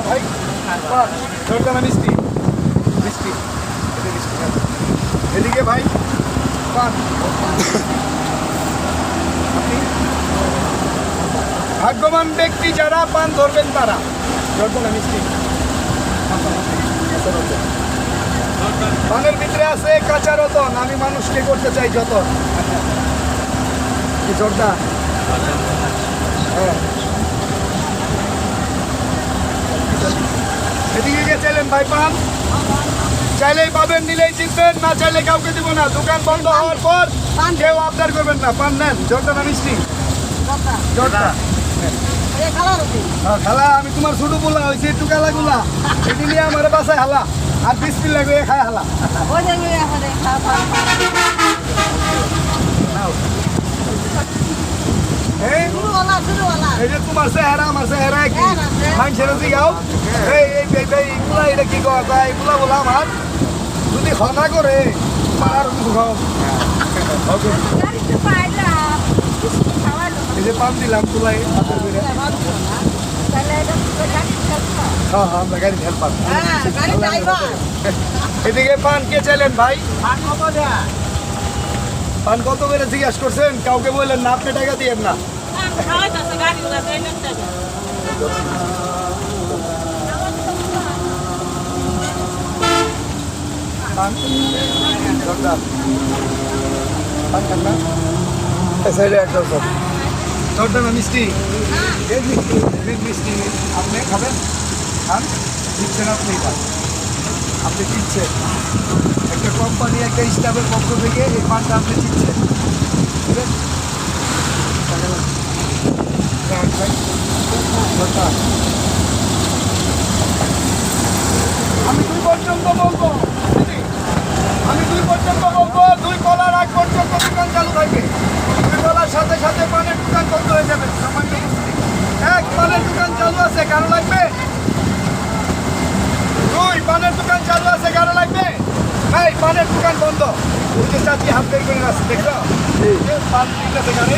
ভাই পান জর্দা না মিষ্টি মিষ্টি এদিকে ভাই পান ভাগ্যবান ব্যক্তি যারা পান ধরবেন তারা জর্দা না মিষ্টি পানের ভিতরে আছে কাঁচা রতন আমি মানুষকে করতে চাই যতন কি জর্দা হ্যাঁ এদিকে গিয়ে চাইলেন ভাই পান চাইলেই পাবেন নিলেই জিতবেন না চাইলে কাউকে দিব না দোকান বন্ধ হওয়ার পর কেউ আবদার করবেন না পান নেন জর্দা না মিষ্টি জর্দা খালা আমি তোমার ছোট বলা হয়েছে একটু কালাগুলা এটি নিয়ে আমার বাসায় হালা আর বিসমিল্লাহ করে খায় হালা এই যে তোমার চেহারা আমার চেহারা কি মানুষের জিগাও এইগুলা এটা কি কথা এগুলা বলা আমার যদি হনা করে তোমার আর এই যে পান দিলাম তুলাই হাতের করে হ্যাঁ আমরা গাড়ি হেল্পার এদিকে পান কে চাইলেন ভাই পান কত করে জিজ্ঞাসা করছেন কাউকে বললেন না আপনি টাকা দিয়েন না পান খান না সাইডে একটা জর্দা না মিষ্টি মিষ্টি আপনি খাবেন খান দিচ্ছেন আপনি আপনি দিচ্ছেন একটা কোম্পানি একটা স্টাফের পক্ষ থেকে এই পানটা আপনি দিচ্ছেন আমি 2 পর্যন্ত বলবো দুই কলার আগ পর্যন্ত দোকান চালু থাকবে 2 কলার সাথে সাথে পানের দোকান বন্ধ হয়ে যাবে এক পানের দোকান চালু আছে কারো লাগবে 2 পানের দোকান চালু আছে কারো লাগবে ভাই পানের দোকান বন্ধ ওই যে চাচি হাত বের করে আসছে দেখছো পান দিতেছে গাড়ি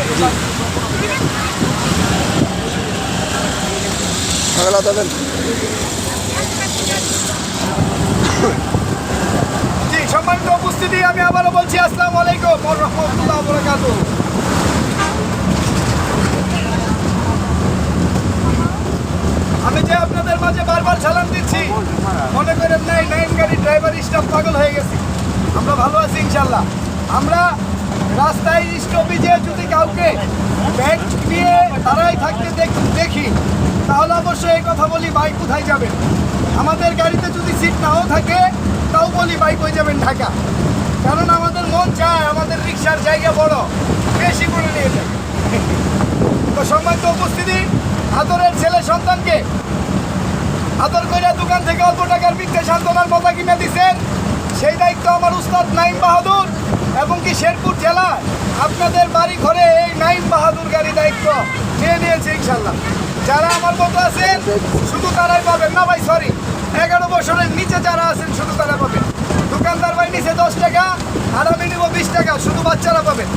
জি সম্মানিত উপস্থিতি আমি আবারও বলছি আসসালামু আলাইকুম ওয়া রাহমাতুল্লাহি ওয়া বারাকাতুহু আমি যে আপনাদের মাঝে বারবার সালাম দিচ্ছি মনে করেন নাই নাইন গাড়ি ড্রাইভার স্টাফ পাগল হয়ে গেছি আমরা ভালো আছি ইনশাল্লাহ আমরা রাস্তায় স্টপেজে যদি কাউকে ব্যাগ নিয়ে দাঁড়াই থাকতে দেখি তাহলে অবশ্যই এই কথা বলি ভাই কোথায় যাবেন আমাদের গাড়িতে যদি সিট নাও থাকে তাও বলি ভাই কই যাবেন ঢাকা কারণ আমাদের মন চায় আমাদের রিক্সার জায়গা বড় বেশি করে নিয়ে যায় তো সম্মানিত উপস্থিতি আদরের ছেলে সন্তানকে আদর করে দোকান থেকে অল্প টাকার বিক্রে সান্ত্বনার মজা কিনে দিচ্ছেন সেই দায়িত্ব আমার উস্তাদ নাইম বাহাদুর এবং কি শেরপুর জেলায় আপনাদের বাড়ি ঘরে এই নাইম বাহাদুর গাড়ি দায়িত্ব নিয়ে নিয়েছে ইনশাল্লাহ যারা আমার মতো আছেন শুধু তারাই পাবেন না ভাই সরি 11 বছরের নিচে যারা আছেন শুধু তারা পাবেন দোকানদার ভাই নিচে 10 টাকা আর আমি নিব 20 টাকা শুধু বাচ্চারা পাবেন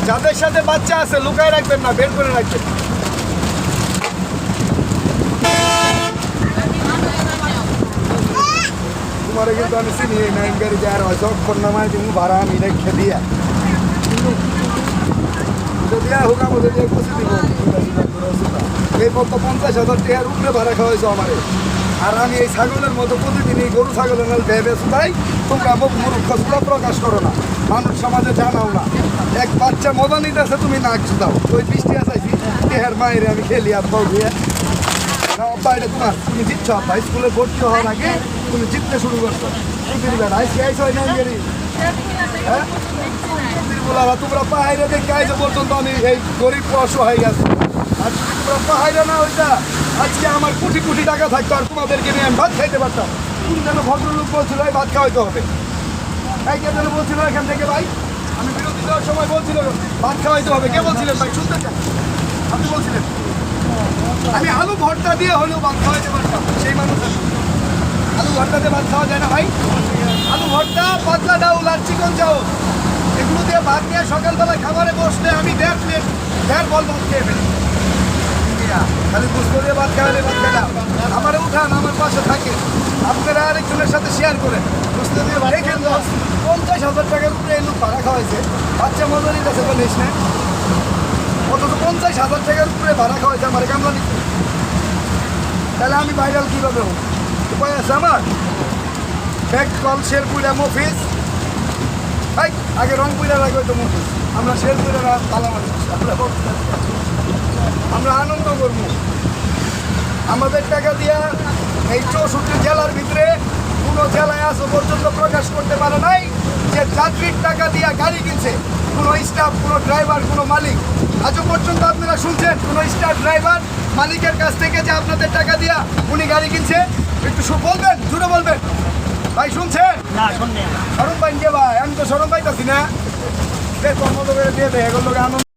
যাদের সাথে বাচ্চা আছে লুকায় রাখবেন না বের করে রাখবেন তোমার কিন্তু আমি চিনি নাইন গাড়ি যার যখন নামায় তুমি ভাড়া আমি রেখে দিয়া দিয়া হোক আমাদের বসে দিব এই মতো 50,000 টাকার উপরে ভাড়া খাওয়াইছো আমারে আর আমি এই ছাগলের মতো প্রতিদিন এই গরু ছাগলের ভেবে তাই তোমরা মূর্খগুলো প্রকাশ করো না মানুষ সমাজে জানাও না এক বাচ্চা মজা নিতেছে তুমি নাচ দাও ওই 20 টাকা চাইছি দেহের মায়ের আমি খেলি আর পাও দিয়ে আব্বা এটা তোমার তুমি জিতছ আব্বা স্কুলে ভর্তি হওয়ার আগে তুমি জিততে শুরু করছো হ্যাঁ তোমরা পাহাড়ে দেখে আইসো পর্যন্ত আমি এই গরিব অসহায় গেছি আর যদি তোমরা পাহাড়ে না হইতা আজকে আমার কোটি কোটি টাকা থাকতো আর তোমাদেরকে নিয়ে আমি ভাত খাইতে পারতাম তুমি যেন ভদ্রলোক বলছিল ভাত খাওয়াইতে হবে ভাই কে যেন বলছিল এখান থেকে ভাই, আমি বিরতি দেওয়ার সময় বলছিল ভাত খাওয়াইতে হবে, কে বলছিলেন ভাই? শুনতে চান? আপনি বলছিলেন আমি আলু ভর্তা দিয়ে হলেও ভাত খাওয়াইতে পারতাম, সেই মানুষ আমি। আলু ভর্তা দিয়ে ভাত খাওয়া যায় না ভাই? আলু ভর্তা, পাতলা ডাউল আর চিকন চাউল এগুলো দিয়ে ভাত নিয়ে সকালবেলা খাবারে বসলে আমি 1.5 বল ভাত খেয়ে ফেলি। খালি বুঝবো দিয়ে ভাত খাওয়ালে ভাত খাইলাম, আমারে উঠান, আমার পাশে থাকে, আপনারা আরেকজনের সাথে শেয়ার করেন। বুঝতে দিয়ে দেখেন 50,000 টাকার উপরে এই লোক ভাড়া খাওয়াইছে, বাচ্চা মজুরির কাছে বলিস না, অথচ 50,000 টাকার উপরে ভাড়া খাওয়াইছে আমার কামলা নিচ্ছে। তাহলে আমি ভাইরাল কীভাবে হোক? উপায় আছে আমার? ব্যাগ কল শেরপুরা মফিস, ভাই আগে রংপুরা লাগবে তো মফিস, আমরা শেরপুরা পালা মানুষ, আমরা আনন্দ করবো। আমাদের টাকা দিয়া এই 64 জেলার ভিতরে কোনো জেলায় আজও পর্যন্ত প্রকাশ করতে পারে নাই যে যাত্রীর টাকা দিয়া গাড়ি কিনছে কোনো স্টাফ, কোনো ড্রাইভার, কোনো মালিক। আজও পর্যন্ত আপনারা শুনছেন কোনো স্টাফ, ড্রাইভার, মালিকের কাছ থেকে যে আপনাদের টাকা দিয়া উনি গাড়ি কিনছে? একটু বলবেন, জুড়ে বলবেন ভাই, শুনছেন? না শুননি। সরম পাইন কে ভাই? আমি তো সরম পাইতাছি না। মতো করে দিয়ে দেয় এগুলো আনন্দ।